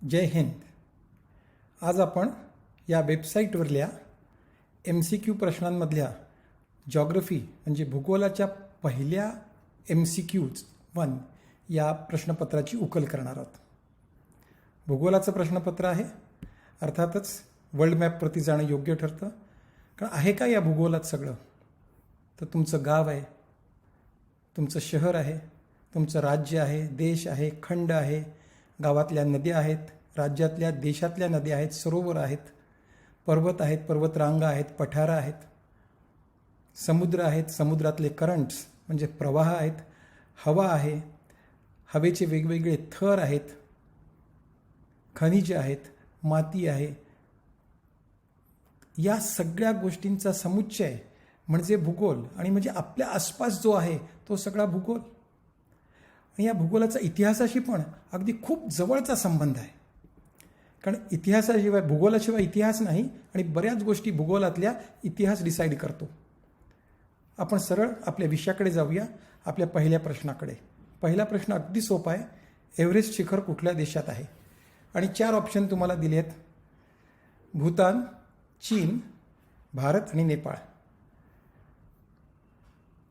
जय हिंद. आज आपण या वेबसाईटवरल्या MCQ प्रश्नांमधल्या जॉग्रफी म्हणजे भूगोलाच्या पहिल्या MCQs 1 या प्रश्नपत्राची उकल करणार आहोत. भूगोलाचं प्रश्नपत्र आहे. अर्थातच वर्ल्ड मॅपप्रती जाणं योग्य ठरतं. कारण आहे का या भूगोलात सगळं? तर तुमचं गाव आहे, तुमचं शहर आहे, तुमचं राज्य आहे, देश आहे, खंड आहे, गावातल्या नद्या आहेत, राज्यातल्या देशातल्या नद्या आहेत, सरोवर आहेत, पर्वत आहेत, पर्वतरांगा आहेत, पठारं आहेत, समुद्र आहेत, समुद्रातले करंट्स म्हणजे प्रवाह आहेत, हवा आहे, हवेचे वेगवेगळे थर आहेत, खनिज आहेत, माती आहे. या सगळ्या गोष्टींचा समुच्चय म्हणजे भूगोल. आणि म्हणजे आपल्या आसपास जो आहे तो सगळा भूगोल. आणि या भूगोलाचा इतिहासाशी पण अगदी खूप जवळचा संबंध आहे. कारण इतिहासाशिवाय भूगोलाशिवाय इतिहास नाही आणि बऱ्याच गोष्टी भूगोलातल्या इतिहास डिसाईड करतो. आपण सरळ आपल्या विषयाकडे जाऊया, आपल्या पहिल्या प्रश्नाकडे. पहिला प्रश्न अगदी सोपा आहे. एव्हरेस्ट शिखर कुठल्या देशात आहे? आणि 4 ऑप्शन तुम्हाला दिले आहेत: भूतान, चीन, भारत आणि नेपाळ.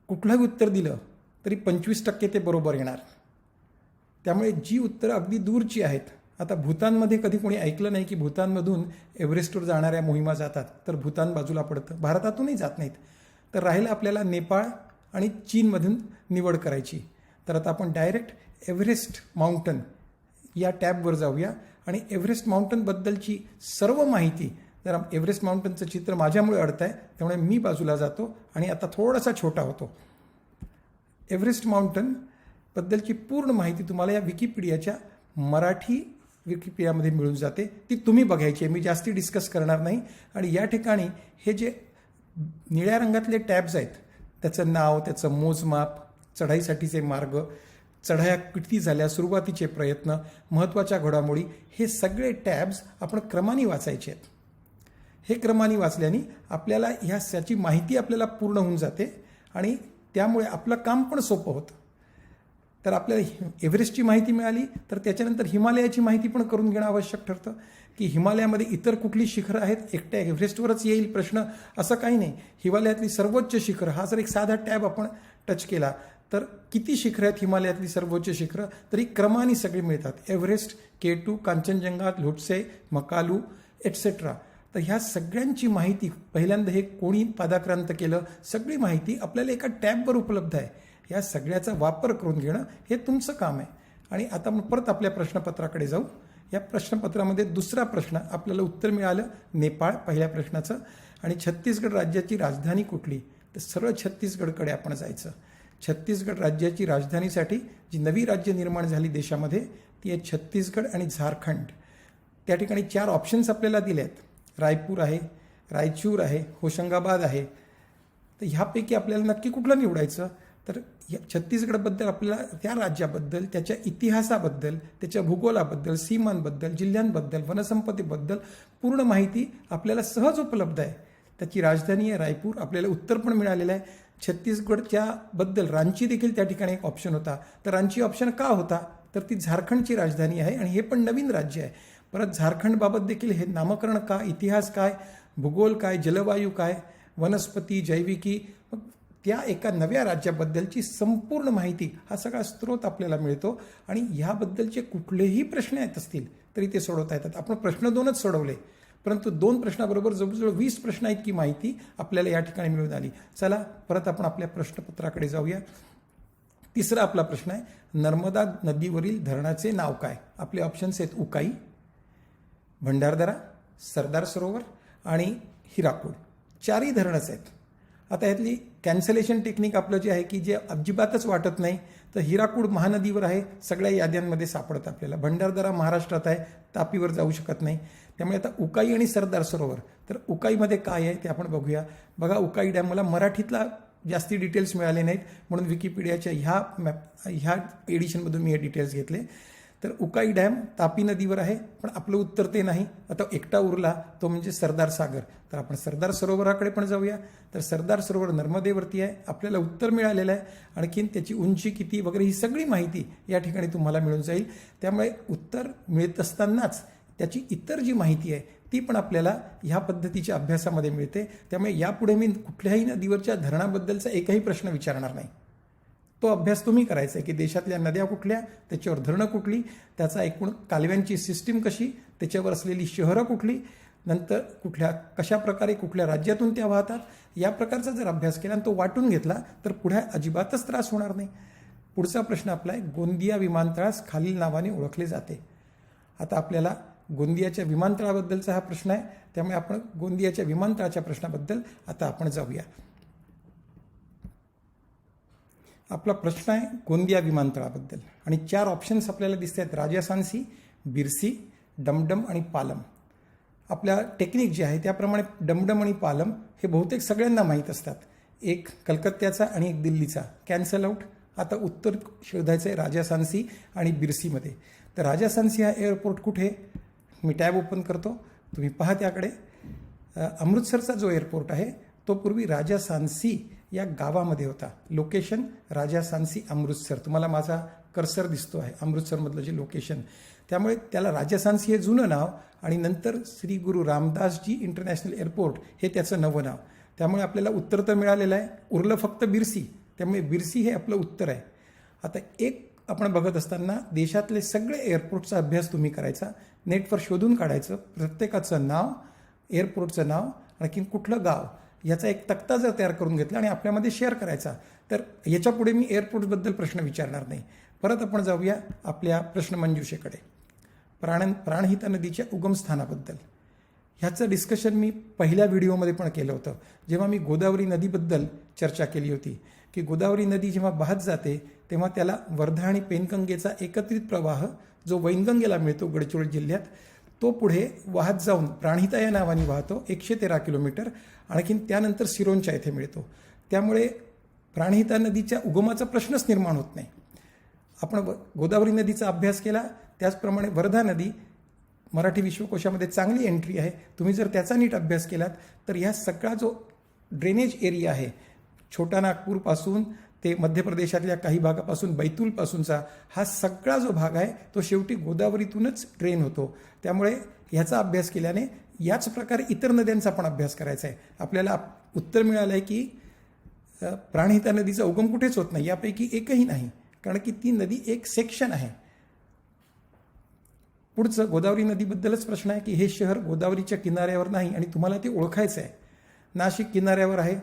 कुठलंही उत्तर दिलं तरी 25% ते बरोबर येणार. त्यामुळे जी उत्तरं अगदी दूरची आहेत. आता भूतानमध्ये कधी कोणी ऐकलं नाही की भूतानमधून एव्हरेस्टवर जाणाऱ्या मोहिमा जातात, तर भूतान बाजूला पडतं, भारतातूनही जात नाहीत. तर राहिलं आपल्याला नेपाळ आणि चीनमधून निवड करायची. तर आता आपण डायरेक्ट एव्हरेस्ट माउंटन या टॅबवर जाऊया आणि एव्हरेस्ट माउंटनबद्दलची सर्व माहिती. जरा एव्हरेस्ट माउंटनचं चित्र माझ्यामुळे अडतं आहे, त्यामुळे मी बाजूला जातो आणि आता थोडासा छोटा होतो. एव्हरेस्ट माउंटनबद्दलची पूर्ण माहिती तुम्हाला या विकिपीडियाच्या मराठी विकिपीडियामध्ये मिळून जाते. ती तुम्ही बघायची आहे, मी जास्ती डिस्कस करणार नाही. आणि या ठिकाणी हे जे निळ्या रंगातले टॅब्स आहेत त्याचं नाव, त्याचं मोजमाप, चढाईसाठीचे मार्ग, चढाया किती झाल्या, सुरुवातीचे प्रयत्न, महत्त्वाच्या घडामोडी, हे सगळे टॅब्स आपण क्रमाने वाचायचे आहेत. हे क्रमाने वाचल्याने आपल्याला ह्याची माहिती आपल्याला पूर्ण होऊन जाते आणि त्यामुळे आपलं काम पण सोपं होतं. तर आपल्याला एव्हरेस्टची माहिती मिळाली तर त्याच्यानंतर हिमालयाची माहिती पण करून घेणं आवश्यक ठरतं की हिमालयामध्ये इतर कुठली शिखरं आहेत. एकट्या एव्हरेस्टवरच येईल प्रश्न असं काही नाही. हिमालयातली सर्वोच्च शिखरं हा जर एक साधा टॅब आपण टच केला तर किती शिखरं आहेत हिमालयातली सर्वोच्च शिखरं, तरी क्रमाने सगळी मिळतात. Everest, K2, Kanchenjunga, Lhotse, Makalu etcetera. तर ह्या सगळ्यांची माहिती, पहिल्यांदा हे कोणी पादाक्रांत केलं, सगळी माहिती आपल्याला एका टॅबवर उपलब्ध आहे. या सगळ्याचा वापर करून घेणं हे तुमचं काम आहे. आणि आता आपण परत आपल्या प्रश्नपत्राकडे जाऊ. या प्रश्नपत्रामध्ये दुसरा प्रश्न आपल्याला उत्तर मिळालं नेपाळ पहिल्या प्रश्नाचं. आणि छत्तीसगड राज्याची राजधानी कुठली? तर सरळ छत्तीसगडकडे आपण जायचं. छत्तीसगड राज्याची राजधानीसाठी जी नवी राज्य निर्माण झाली देशामध्ये ती आहे छत्तीसगड आणि झारखंड. त्या ठिकाणी 4 ऑप्शन्स आपल्याला दिले आहेत. रायपूर आहे, रायचूर आहे, होशंगाबाद आहे. तर ह्यापैकी आपल्याला नक्की कुठलं निवडायचं? तर छत्तीसगडबद्दल आपल्याला त्या राज्याबद्दल, त्याच्या इतिहासाबद्दल, त्याच्या भूगोलाबद्दल, सीमांबद्दल, जिल्ह्यांबद्दल, वनसंपदेबद्दल पूर्ण माहिती आपल्याला सहज उपलब्ध आहे. त्याची राजधानी आहे रायपूर. आपल्याला उत्तर पण मिळालेलं आहे. छत्तीसगडच्या बद्दल रांची देखील त्या ठिकाणी एक ऑप्शन होता. तर रांची ऑप्शन का होता? तर ती झारखंडची राजधानी आहे आणि हे पण नवीन राज्य आहे. परत झारखंडबाबत देखील हे नामकरण का, इतिहास काय, भूगोल काय, जलवायू काय, वनस्पती, जैविकी, त्या एका नव्या राज्याबद्दलची संपूर्ण माहिती, हा सगळा स्रोत आपल्याला मिळतो. आणि ह्याबद्दलचे कुठलेही प्रश्न येत असतील तरी ते सोडवता येतात. आपण प्रश्न 2च सोडवले, परंतु 2 प्रश्नाबरोबर जवळजवळ 20 प्रश्न इतकी माहिती आपल्याला या ठिकाणी मिळून आली. चला परत आपण आपल्या प्रश्नपत्राकडे जाऊया. तिसरा आपला प्रश्न आहे, नर्मदा नदीवरील धरणाचे नाव काय? आपले ऑप्शन्स आहेत उकाई, भंडारदरा, सरदार सरोवर आणि हिराकूड. 4ही धरणच आहेत. आता यातली कॅन्सलेशन टेक्निक आपलं जे आहे की जे अजिबातच वाटत नाही, तर हिराकूड महानदीवर आहे, सगळ्या याद्यांमध्ये सापडतं आपल्याला. भंडारदरा महाराष्ट्रात आहे, तापीवर जाऊ शकत नाही. त्यामुळे आता उकाई आणि सरदार सरोवर. तर उकाईमध्ये काय आहे ते आपण बघूया. बघा उकाई डॅम, मला मराठीतला जास्ती डिटेल्स मिळाले नाहीत म्हणून विकिपीडियाच्या ह्या एडिशनमधून मी हे डिटेल्स घेतले. तर उकाई डॅम तापी नदीवर आहे, पण आपलं उत्तर ते नाही. आता एकटा उरला तो म्हणजे सरदार सागर. तर आपण सरदार सरोवराकडे पण जाऊया. तर सरदार सरोवर नर्मदेवरती आहे, आपल्याला उत्तर मिळालेलं आहे. आणखीन त्याची उंची किती वगैरे ही सगळी माहिती या ठिकाणी तुम्हाला मिळून जाईल. त्यामुळे उत्तर मिळत असतानाच त्याची इतर जी माहिती आहे ती पण आपल्याला ह्या पद्धतीच्या अभ्यासामध्ये मिळते. त्यामुळे यापुढे मी कुठल्याही नदीवरच्या धरणाबद्दलचा एकही प्रश्न विचारणार नाही. तो अभ्यास तुम्ही करायचा आहे की देशातल्या नद्या कुठल्या, त्याच्यावर धरणं कुठली, त्याचा एकूण कालव्यांची सिस्टीम कशी, त्याच्यावर असलेली शहरं कुठली, नंतर कशा प्रकारे कुठल्या राज्यातून त्या वाहतात, या प्रकारचा जर अभ्यास केला आणि तो वाटून घेतला तर पुढे अजिबातच त्रास होणार नाही. पुढचा प्रश्न आपला आहे, गोंदिया विमानतळास खालील नावाने ओळखले जाते. आता आपल्याला गोंदियाच्या विमानतळाबद्दलचा हा प्रश्न आहे, त्यामुळे आपण गोंदियाच्या विमानतळाच्या प्रश्नाबद्दल आता आपण जाऊया. आपला प्रश्न आहे गोंदिया विमानतळाबद्दल आणि 4 ऑप्शन्स आपल्याला दिसत आहेत, राजासांसी, बिरसी, डमडम आणि पालम. आपल्या टेक्निक जी आहे त्याप्रमाणे डमडम आणि पालम हे बहुतेक सगळ्यांना माहीत असतात. एक कलकत्त्याचा आणि एक दिल्लीचा, कॅन्सल आउट. आता उत्तर शोधायचं आहे राजासांसी आणि बिरसीमध्ये. तर राजासांसी हा एअरपोर्ट कुठे, मी टॅब ओपन करतो, तुम्ही पहा त्याकडे. अमृतसरचा जो एअरपोर्ट आहे तो पूर्वी राजासांसी या गावामध्ये होता. लोकेशन राजासांसी अमृतसर, तुम्हाला माझा कर्सर दिसतो आहे अमृतसरमधलं जे लोकेशन. त्यामुळे त्याला राजासांसी हे जुनं नाव आणि नंतर श्री गुरु रामदासजी इंटरनॅशनल एअरपोर्ट हे त्याचं नवं नाव. त्यामुळे आपल्याला उत्तर तर मिळालेलं आहे, उरलं फक्त बिरसी. त्यामुळे बिरसी हे आपलं उत्तर आहे. आता एक आपण बघत असताना देशातले सगळे एअरपोर्टचा अभ्यास तुम्ही करायचा, नेटवर शोधून काढायचं, प्रत्येकाचं नाव, एअरपोर्टचं नाव, आणखीन कुठलं गाव, याचा एक तक्ता जर तयार करून घेतला आणि आपल्यामध्ये शेअर करायचा तर याच्यापुढे मी एअरपोर्टबद्दल प्रश्न विचारणार नाही. परत आपण जाऊया आपल्या प्रश्नमंजुषेकडे. प्राणहिता नदीच्या उगमस्थानाबद्दल ह्याचं डिस्कशन मी पहिल्या व्हिडिओमध्ये पण केलं होतं, जेव्हा मी गोदावरी नदीबद्दल चर्चा केली होती की गोदावरी नदी जेव्हा वाहत जाते तेव्हा त्याला वर्धा आणि पेनगंगेचा एकत्रित प्रवाह जो वैनगंगेला मिळतो गडचिरोली जिल्ह्यात, तो पुढे वाहत जाऊन प्राणहिता या नावाने वाहतो 113 किलोमीटर, आणखीन त्यानंतर सिरोंचा येथे मिळतो. त्यामुळे प्राणहिता नदीच्या उगमाचा प्रश्नच निर्माण होत नाही. आपण गोदावरी नदीचा अभ्यास केला, त्याचप्रमाणे वर्धा नदी मराठी विश्वकोशामध्ये चांगली एंट्री आहे. तुम्ही जर त्याचा नीट अभ्यास केलात तर ह्या सगळा जो ड्रेनेज एरिया आहे, छोटा नागपूरपासून ते मध्य प्रदेशातल्या काही भागापासून बैतूलपासूनचा हा सगळा जो भाग आहे तो शेवटी गोदावरीतूनच ड्रेन होतो. त्यामुळे ह्याचा अभ्यास केल्याने याच प्रकारे इतर नद्यांचा पण अभ्यास करायचा आहे. आपल्याला उत्तर मिळालं आहे की प्राणहिता नदीचा उगम कुठेच होत नाही, यापैकी एकही नाही, कारण की ती नदी एक सेक्शन आहे. पुढचं गोदावरी नदीबद्दलच प्रश्न आहे की हे शहर गोदावरीच्या किनाऱ्यावर नाही आणि तुम्हाला ते ओळखायचं आहे. नाशिक किनाऱ्यावर आहे,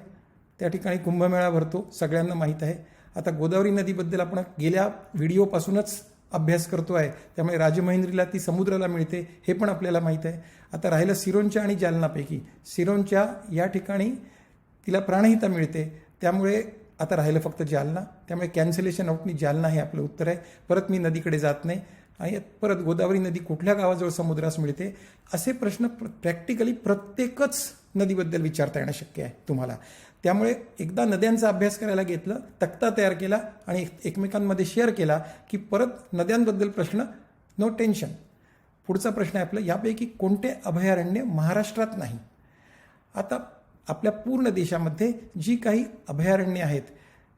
त्या ठिकाणी कुंभमेळा भरतो, सगळ्यांना माहीत आहे. आता गोदावरी नदीबद्दल आपण गेल्या व्हिडिओपासूनच अभ्यास करतो आहे, त्यामुळे राजमहेंद्रीला ती समुद्राला मिळते हे पण आपल्याला माहीत आहे. आता राहिलं सिरोंचा आणि जालनापैकी, सिरोंचा या ठिकाणी तिला प्राणहिता मिळते, त्यामुळे आता राहिलं फक्त जालना. त्यामुळे कॅन्सलेशन आउटनी जालना हे आपलं उत्तर आहे. परत मी नदीकडे जात नाही. आणि परत गोदावरी नदी कुठल्या गावाजवळ समुद्रास मिळते, असे प्रश्न प्रॅक्टिकली प्रत्येकच नदीबद्दल विचारता येणं शक्य आहे तुम्हाला. त्यामुळे एकदा नद्यांचा अभ्यास करायला घेतलं, तक्ता तयार केला आणि एकमेकांमध्ये शेअर केला की परत नद्यांबद्दल प्रश्न नो टेन्शन. पुढचा प्रश्न आहे आपला, यापैकी कोणते अभयारण्य महाराष्ट्रात नाही. आता आपल्या पूर्ण देशामध्ये जी काही अभयारण्ये आहेत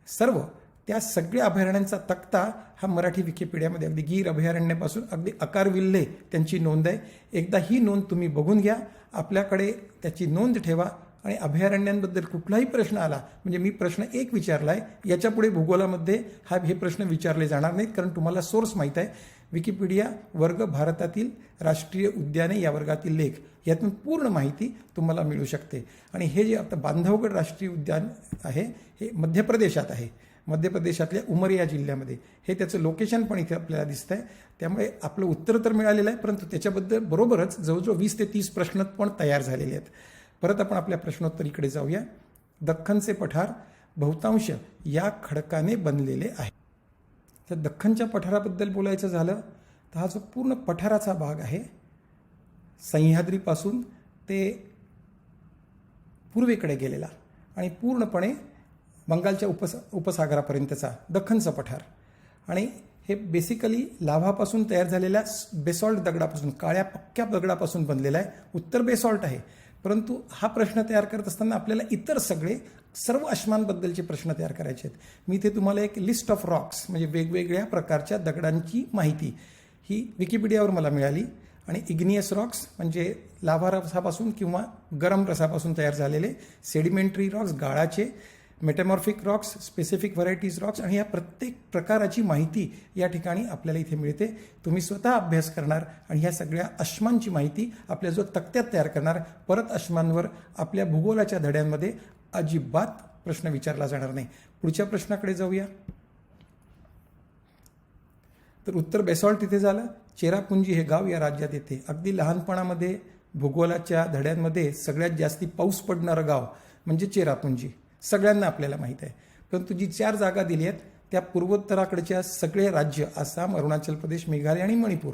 सर्व, त्या सगळ्या अभयारण्यांचा तक्ता हा मराठी विकिपीडियामध्ये अगदी गीर अभयारण्यापासून अगदी अकारविल्हे त्यांची नोंद आहे. एकदा ही नोंद तुम्ही बघून घ्या, आपल्याकडे त्याची नोंद ठेवा आणि अभयारण्यांबद्दल कुठलाही प्रश्न आला, म्हणजे मी प्रश्न 1 विचारला आहे, याच्यापुढे भूगोलामध्ये हे प्रश्न विचारले जाणार नाहीत, कारण तुम्हाला सोर्स माहीत आहे. विकिपीडिया वर्ग भारतातील राष्ट्रीय उद्याने या वर्गातील लेख, यातून पूर्ण माहिती तुम्हाला मिळू शकते. आणि हे जे आता बांधवगड राष्ट्रीय उद्यान आहे हे मध्य प्रदेशात आहे, मध्य प्रदेशातल्या उमरिया जिल्ह्यामध्ये. हे त्याचं लोकेशन पण इथे आपल्याला दिसतं आहे. त्यामुळे आपलं उत्तर तर मिळालेलं आहे, परंतु त्याच्याबद्दल बरोबरच जवळजवळ 20 ते 30 प्रश्न पण तयार झालेले आहेत. परत आपण आपल्या प्रश्नोत्तरीकडे जाऊया. दख्खनचे पठार बहुतांश या खडकाने बनलेले आहे. तर दख्खनच्या पठाराबद्दल बोलायचं झालं तर हा जो पूर्ण पठाराचा भाग आहे, सह्याद्रीपासून ते पूर्वेकडे गेलेला आणि पूर्णपणे बंगालच्या उपसागरापर्यंतचा दख्खनचा पठार. आणि हे बेसिकली लाव्हापासून तयार झालेल्या बेसॉल्ट दगडापासून, काळ्या पक्क्या दगडापासून बनलेला आहे. उत्तर बेसॉल्ट आहे. परंतु हा प्रश्न तयार करत असताना आपल्याला इतर सर्व अश्मांबद्दलचे प्रश्न तयार करायचे आहेत. मी इथे तुम्हाला एक लिस्ट ऑफ रॉक्स म्हणजे वेगवेगळ्या प्रकारच्या दगडांची माहिती ही विकिपीडियावर मला मिळाली. आणि इग्नियस रॉक्स म्हणजे लाव्हा रसापासून किंवा गरम रसापासून तयार झालेले, सेडिमेंटरी रॉक्स गाळाचे, metamorphic Roxx, specific varieties Roxx, आणि या प्रत्येक प्रकाराची माहिती या ठिकाणी आपल्याला इथे मिळते. तुम्ही स्वतः अभ्यास करणार आणि ह्या सगळ्या अश्मांची माहिती आपल्या जो तक्त्यात तयार करणार. परत अश्मांवर आपल्या भूगोलाच्या धड्यांमध्ये अजिबात प्रश्न विचारला जाणार नाही. पुढच्या प्रश्नाकडे जाऊया. तर उत्तर बेसॉल्ट तिथे झालं. चेरापुंजी हे गाव या राज्यात येते. अगदी लहानपणामध्ये भूगोलाच्या धड्यांमध्ये सगळ्यात जास्ती पाऊस पडणारं गाव म्हणजे चेरापुंजी, सगळ्यांना आपल्याला माहीत आहे. परंतु जी 4 जागा दिली आहेत त्या पूर्वोत्तराकडच्या सगळे राज्य, आसाम, अरुणाचल प्रदेश, मेघालय आणि मणिपूर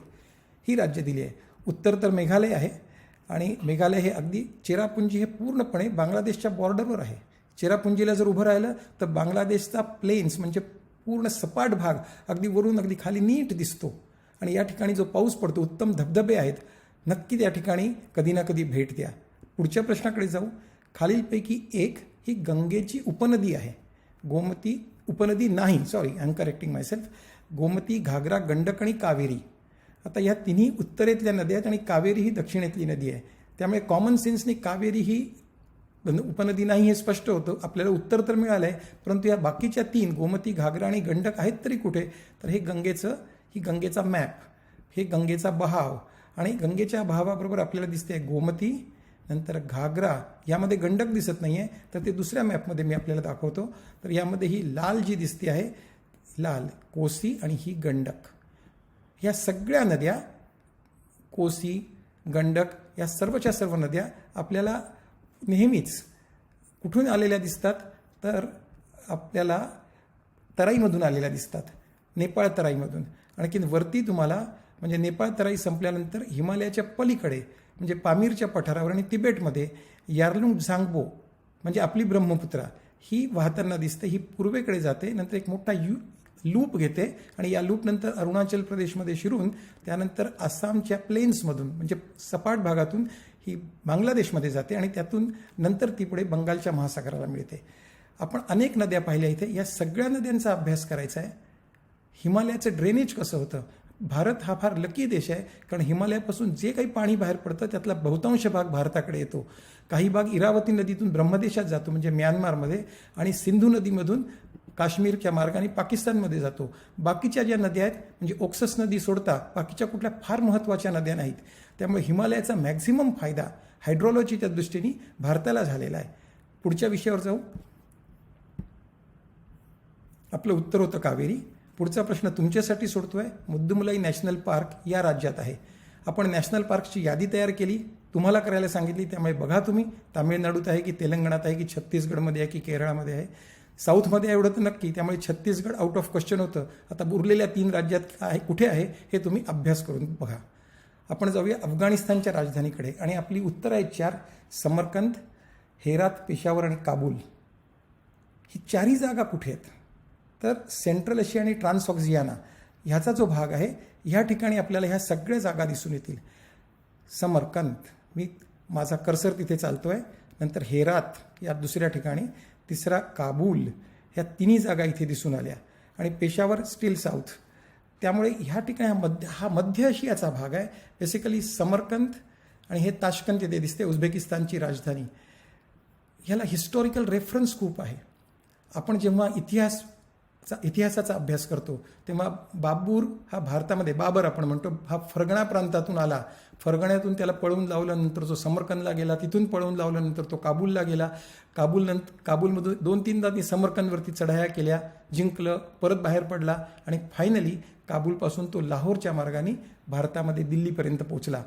ही राज्य दिली आहे. उत्तर तर मेघालय आहे आणि मेघालय हे अगदी, चेरापुंजी हे पूर्णपणे बांगलादेशच्या बॉर्डरवर आहे. चेरापुंजीला जर उभं राहिलं तर बांगलादेशचा प्लेन्स म्हणजे पूर्ण सपाट भाग अगदी वरून अगदी खाली नीट दिसतो. आणि या ठिकाणी जो पाऊस पडतो, उत्तम धबधबे आहेत. नक्की त्या ठिकाणी कधी ना कधी भेट द्या. पुढच्या प्रश्नाकडे जाऊ. खालीलपैकी एक ही गंगेची उपनदी आहे. गोमती उपनदी नाही, sorry, I am correcting myself. Gomti, Ghaghara, Gandak आणि कावेरी. आता या तिन्ही उत्तरेतल्या नद्या आहेत आणि कावेरी ही दक्षिणेतली नदी आहे. त्यामुळे कॉमन सेन्सने कावेरी ही उपनदी नाही हे स्पष्ट होतं. आपल्याला उत्तर तर मिळालं आहे, परंतु या बाकीच्या 3 गोमती, घागरा आणि गंडक आहेत तरी कुठे? तर हे गंगेचा मॅप, हे गंगेचा बहाव, आणि गंगेच्या बहावाबरोबर आपल्याला दिसते गोमती, नंतर घागरा. यामध्ये गंडक दिसत नाही आहे, तर ते दुसऱ्या मॅपमध्ये मी आपल्याला दाखवतो. तर यामध्ये ही लाल जी दिसते आहे, लाल कोसी, आणि ही गंडक. ह्या सगळ्या नद्या, कोसी, गंडक, या सर्वच्या सर्व नद्या आपल्याला नेहमीच कुठून आलेल्या दिसतात? तर आपल्याला तराईमधून आलेल्या दिसतात, नेपाळ तराईमधून. आणखीन वरती तुम्हाला म्हणजे नेपाळ तराई संपल्यानंतर हिमालयाच्या पलीकडे म्हणजे पामीरच्या पठारावर आणि तिबेटमध्ये यार्लुंग झांगबो म्हणजे आपली ब्रह्मपुत्रा ही वाहताना दिसते. ही पूर्वेकडे जाते, नंतर एक मोठा लूप घेते आणि या लूपनंतर अरुणाचल प्रदेशमध्ये शिरून त्यानंतर आसामच्या प्लेन्समधून म्हणजे सपाट भागातून ही बांगलादेशमध्ये जाते आणि त्यातून नंतर ती पुढे बंगालच्या महासागराला मिळते. आपण अनेक नद्या पाहिल्या इथे. या सगळ्या नद्यांचा अभ्यास करायचा आहे. हिमालयाचं ड्रेनेज कसं होतं? भारत हा फार लकी देश आहे, कारण हिमालयापासून जे काही पाणी बाहेर पडतं त्यातला बहुतांश भाग भारताकडे येतो. काही भाग इरावती नदीतून ब्रह्मदेशात जातो म्हणजे म्यानमारमध्ये, आणि सिंधू नदीमधून काश्मीरच्या मार्गाने पाकिस्तानमध्ये जातो. बाकीच्या ज्या नद्या आहेत म्हणजे ओक्सस नदी सोडता बाकीच्या कुठल्या फार महत्त्वाच्या नद्या नाहीत. त्यामुळे हिमालयाचा मॅक्झिमम फायदा हायड्रोलॉजीच्या दृष्टीने भारताला झालेला आहे. पुढच्या विषयावर जाऊ. आपलं उत्तर होतं कावेरी. पुढचा प्रश्न तुमच्यासाठी सोडतोय. मुद्दुमलाई नॅशनल पार्क या राज्यात आहे. आपण नॅशनल पार्कची यादी तयार केली, तुम्हाला करायला सांगितली, त्यामुळे बघा तुम्ही तामिळनाडूत आहे की तेलंगणात आहे की छत्तीसगडमध्ये आहे की केरळमध्ये आहे. साऊथमध्ये एवढं तर नक्की, त्यामुळे छत्तीसगड आउट ऑफ क्वेश्चन होतं. आता उरलेल्या 3 राज्यात आहे कुठे आहे हे तुम्ही अभ्यास करून बघा. आपण जाऊया अफगाणिस्तानच्या राजधानीकडे आणि आपली उत्तर आहेत 4: समरकंद, हेरात, पेशावर आणि काबूल. ही 4ही जागा कुठे आहेत? तर सेंट्रल एशिया आणि ट्रान्सऑक्सियाना ह्याचा जो भाग आहे ह्या ठिकाणी आपल्याला ह्या सगळ्या जागा दिसून येतील. समरकंद, माझा कर्सर तिथे चालतोय, नंतर हेरात या दुसऱ्या ठिकाणी, तिसरा काबूल, ह्या 3ही जागा इथे दिसून आल्या, आणि पेशावर स्टील साऊथ. त्यामुळे ह्या ठिकाणी हा मध्य आशियाचा भाग आहे. बेसिकली समरकंद आणि हे ताशकंद तिथे दिसते, उझबेकिस्तानची राजधानी. ह्याला हिस्टॉरिकल रेफरन्स खूप आहे. आपण जेव्हा इतिहासाचा अभ्यास करतो तेव्हा बाबर हा भारतामध्ये, बाबर आपण म्हणतो, हा फरगणा प्रांतातून आला. फरगण्यातून त्याला पळवून लावल्यानंतर तो समरकंदला गेला, तिथून पळवून लावल्यानंतर तो काबूलला गेला. काबूलमधून 2-3दा ती समरकंदवरती चढाया केल्या, जिंकलं, परत बाहेर पडला आणि फायनली काबूलपासून तो लाहोरच्या मार्गाने भारतामध्ये दिल्लीपर्यंत पोहोचला.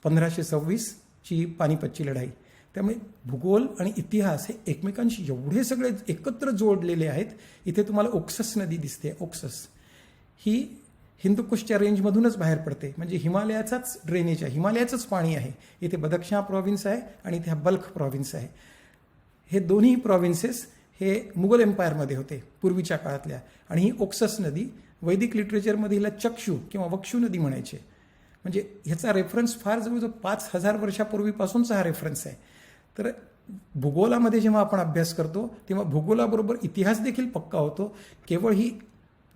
1526ची पानिपतची लढाई. त्यामुळे भूगोल आणि इतिहास हे एकमेकांशी एवढे सगळे एकत्र जोडलेले आहेत. इथे तुम्हाला ओक्सस नदी दिसते. ओक्सस ही हिंदुकुशच्या रेंजमधूनच बाहेर पडते, म्हणजे हिमालयाचाच ड्रेनेज आहे, हिमालयाचंच पाणी आहे. इथे बदक्षां प्रॉव्हिन्स आहे आणि इथे बल्ख प्रॉव्हिन्स आहे. हे दोन्ही प्रॉव्हिन्सेस हे मुघल एम्पायरमध्ये होते पूर्वीच्या काळातल्या, आणि ही ओक्सस नदी वैदिक लिटरेचरमध्ये हिला चक्षु किंवा वक्षु नदी म्हणायचे. म्हणजे ह्याचा रेफरन्स फार जवळजवळ 5000 वर्षापूर्वीपासूनचा हा रेफरन्स आहे. तर भूगोलामध्ये जेव्हा आपण अभ्यास करतो तेव्हा भूगोलाबरोबर इतिहास देखील पक्का होतो. केवळ ही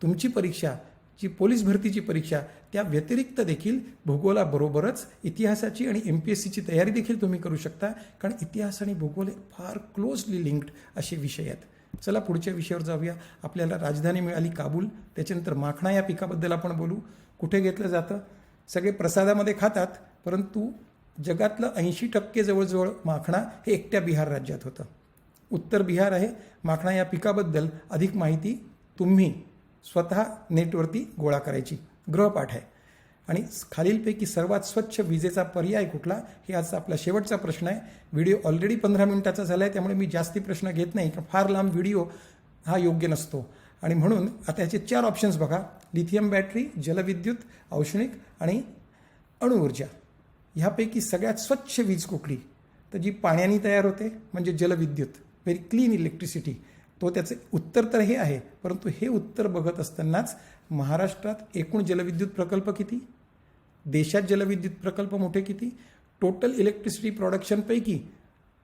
तुमची परीक्षा जी पोलीस भरतीची परीक्षा त्या व्यतिरिक्त देखील भूगोलाबरोबरच इतिहासाची आणि MPSCची तयारी देखील तुम्ही करू शकता, कारण इतिहास आणि भूगोल हे फार क्लोजली लिंक्ड असे विषय आहेत. चला पुढच्या विषयावर जाऊया. आपल्याला राजधानी मिळाली काबूल, त्याच्यानंतर माखणा या पिकाबद्दल आपण बोलू. कुठे घेतलं जातं? सगळे प्रसादामध्ये खातात, परंतु जगातलं 80% जवळजवळ माखणा हे एकट्या बिहार राज्यात होतं. उत्तर बिहार आहे. माखणा या पिकाबद्दल अधिक माहिती तुम्ही स्वतः नेटवरती गोळा करायची. गृहपाठ आहे. आणि खालीलपैकी सर्वात स्वच्छ विजेचा पर्याय कुठला, हे आजचा आपला शेवटचा प्रश्न आहे. व्हिडिओ ऑलरेडी 15 मिनिटाचा झाला आहे, त्यामुळे मी जास्ती प्रश्न घेत नाही, कारण फार लांब व्हिडिओ हा योग्य नसतो. आणि म्हणून आता याचे 4 ऑप्शन्स बघा: लिथियम बॅटरी, जलविद्युत, औष्णिक आणि अणुऊर्जा. ह्यापैकी सगळ्यात स्वच्छ वीज कुठली? तर जी पाण्याने तयार होते, म्हणजे जलविद्युत, व्हेरी क्लीन इलेक्ट्रिसिटी. तो त्याचे उत्तर तर हे आहे, परंतु हे उत्तर बघत असतानाच महाराष्ट्रात एकूण जलविद्युत प्रकल्प किती, देशात जलविद्युत प्रकल्प मोठे किती, टोटल इलेक्ट्रिसिटी प्रोडक्शनपैकी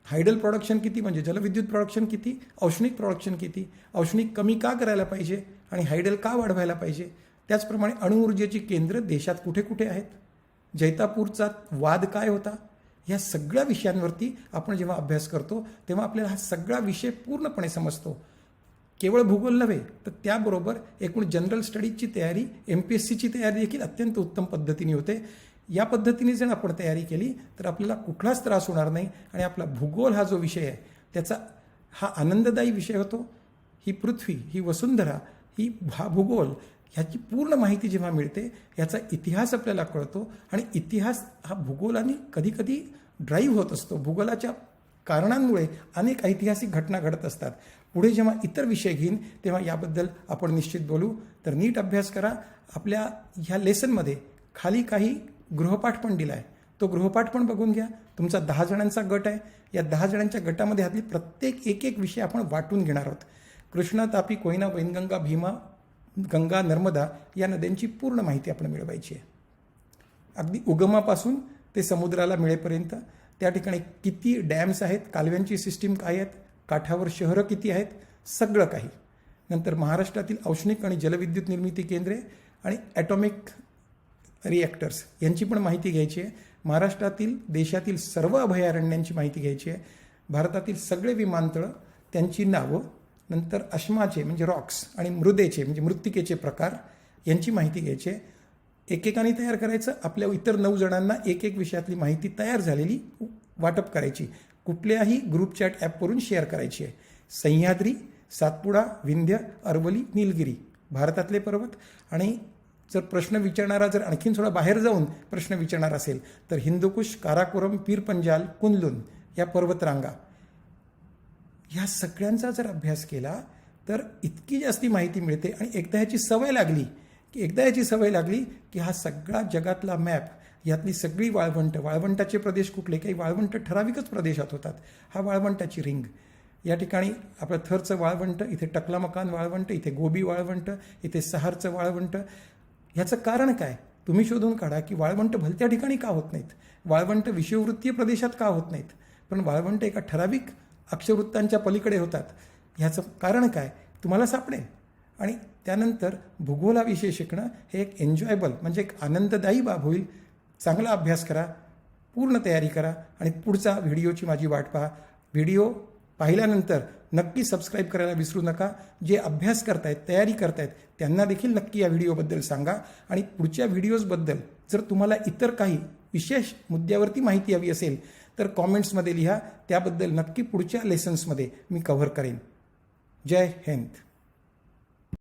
हायडल प्रोडक्शन किती, म्हणजे जलविद्युत प्रोडक्शन किती, औष्णिक प्रोडक्शन किती, औष्णिक कमी का करायला पाहिजे आणि हायडल का वाढवायला पाहिजे. त्याचप्रमाणे अणुऊर्जेची केंद्र देशात कुठे कुठे आहेत, जैतापूरचा वाद काय होता. या सगळ्या विषयांवरती आपण जेव्हा अभ्यास करतो तेव्हा आपल्याला हा सगळा विषय पूर्णपणे समजतो. केवळ भूगोल नव्हे, तर त्याबरोबर एकूण जनरल स्टडीजची तयारी, MPSCची तयारी देखील अत्यंत उत्तम पद्धतीने होते. या पद्धतीने जर आपण तयारी केली तर आपल्याला कुठलाच त्रास होणार नाही आणि आपला भूगोल हा जो विषय आहे त्याचा हा आनंददायी विषय होतो. ही पृथ्वी, ही वसुंधरा, हा भूगोल, ह्याची पूर्ण माहिती जेव्हा मिळते, याचा इतिहास आपल्याला कळतो आणि इतिहास हा भूगोलाने कधीकधी ड्राईव्ह होत असतो. भूगोलाच्या कारणांमुळे अनेक ऐतिहासिक घटना घडत असतात. पुढे जेव्हा इतर विषय घेईन तेव्हा याबद्दल आपण निश्चित बोलू. तर नीट अभ्यास करा. आपल्या ह्या लेसनमध्ये खाली काही गृहपाठ पण दिला आहे, तो गृहपाठ पण बघून घ्या. तुमचा 10 जणांचा गट आहे. या 10 जणांच्या गटामध्ये ह्यातली प्रत्येक एक विषय आपण वाटून घेणार आहोत. कृष्णा, तापी, कोयना, वैनगंगा, भीमा, गंगा, नर्मदा या नद्यांची पूर्ण माहिती आपण मिळवायची आहे. अगदी उगमापासून ते समुद्राला मिळेपर्यंत त्या ठिकाणी किती डॅम्स आहेत, कालव्यांची सिस्टीम काय आहेत, काठावर शहरं किती आहेत, सगळं काही. नंतर महाराष्ट्रातील औष्णिक आणि जलविद्युत निर्मिती केंद्रे आणि ॲटॉमिक रिॲक्टर्स यांची पण माहिती घ्यायची आहे. महाराष्ट्रातील देशातील सर्व अभयारण्यांची माहिती घ्यायची आहे. भारतातील सगळे विमानतळं, त्यांची नावं, नंतर अश्माचे म्हणजे रॉक्स आणि मृदेचे म्हणजे मृत्तिकेचे प्रकार यांची माहिती घ्यायची आहे. एकेकाने तयार करायचं. आपल्या इतर 9 जणांना एक विषयातली माहिती तयार झालेली वाटप करायची. कुठल्याही ग्रुप चॅट ॲपवरून शेअर करायची आहे. सह्याद्री, सातपुडा, विंध्य, अरवली, निलगिरी भारतातले पर्वत. आणि जर प्रश्न विचारणारा जर आणखीन थोडा बाहेर जाऊन प्रश्न विचारणार असेल तर हिंदुकुश, काराकोरम, पीर पंजाल, कुनलुन या पर्वतरांगा. ह्या सगळ्यांचा जर अभ्यास केला तर इतकी जास्ती माहिती मिळते. आणि एकदा याची सवय लागली की हा सगळा जगातला मॅप, यातली सगळी वाळवंटाचे प्रदेश कुठले, काही वाळवंट ठराविकच प्रदेशात होतात. हा वाळवंटाची रिंग. या ठिकाणी आपलं थरचं वाळवंट, इथे टकलामकान वाळवंट, इथे गोबी वाळवंट, इथे सहारचं वाळवंट. ह्याचं कारण काय तुम्ही शोधून काढा की वाळवंट भलत्या ठिकाणी का होत नाहीत, वाळवंट विषुववृत्तीय प्रदेशात का होत नाहीत, पण वाळवंट एका ठराविक अक्षवृत्तांच्या पलीकडे होतात. ह्याचं कारण काय तुम्हाला सापडेल. आणि त्यानंतर भूगोलाविषयी शिकणं हे एक एन्जॉयबल म्हणजे एक आनंददायी बाब होईल. चांगला अभ्यास करा, पूर्ण तयारी करा आणि पुढचा व्हिडिओची माझी वाट पहा. व्हिडिओ पाहिल्यानंतर नक्की सबस्क्राईब करायला विसरू नका. जे अभ्यास करतायत, तयारी करतायत त्यांना देखील नक्की या व्हिडिओबद्दल सांगा. आणि पुढच्या व्हिडिओजबद्दल जर तुम्हाला इतर काही विशेष मुद्द्यावरती माहिती हवी असेल तर कॉमेंट्समध्ये लिहा. त्याबद्दल नक्की पुढच्या लेसन्समध्ये मी कव्हर करेन. जय हिंद.